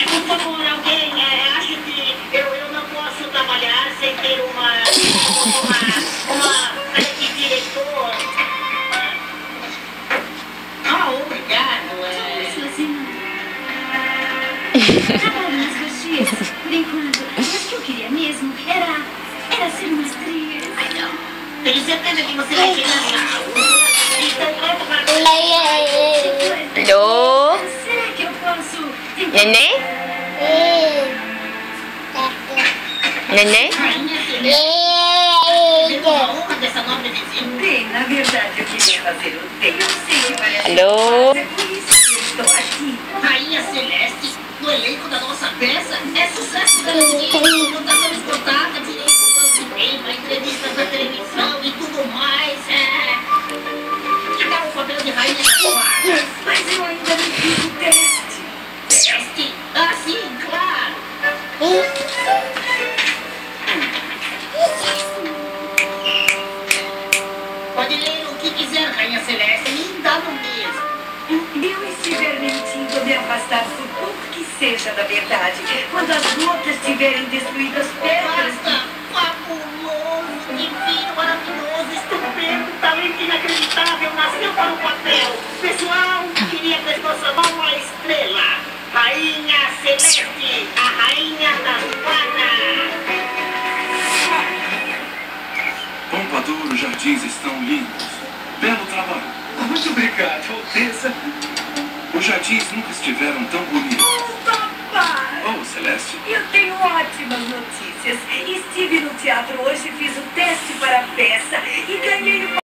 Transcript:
Por favor, alguém, acho que eu não posso trabalhar sem ter uma diretor. Obrigado. Por enquanto, mas o que eu queria mesmo era ser uma estrela. Ai, não. Tenho certeza que você vai chegar lá. Estou pronto para... Alô? Será que eu posso... Neném? Neném? Uma honra dessa nobre vizinha. Bem, na verdade, eu queria fazer o tempo. Eu sei que parece... Alô? É por isso que eu estou aqui. Rainha Celeste, no elenco da nossa peça, é sucesso garantido, votação esgotada, direito ao cinema, entrevistas na televisão e tudo mais. Que tal o papel de rainha da guarda? Mas eu ainda não fiz o teste. Teste? Ah, sim, claro. Pode ler o que quiser, Rainha Celeste, me dá no mesmo. Eu estiver mentindo, me afastar por pouco que seja da verdade. Quando as gotas tiverem destruído as pedras... Basta! Fabuloso, divino, maravilhoso, estupendo, talento inacreditável, nasceu para o papel. Pessoal, queria apresentar uma estrela. Rainha Celeste, a rainha das fadas. Pompadour, os jardins estão lindos. Belo trabalho. Muito obrigado, Alteza. Os jardins nunca estiveram tão bonitos. Papai! Oh, Celeste. Eu tenho ótimas notícias. Estive no teatro hoje, fiz o teste para a peça e ganhei o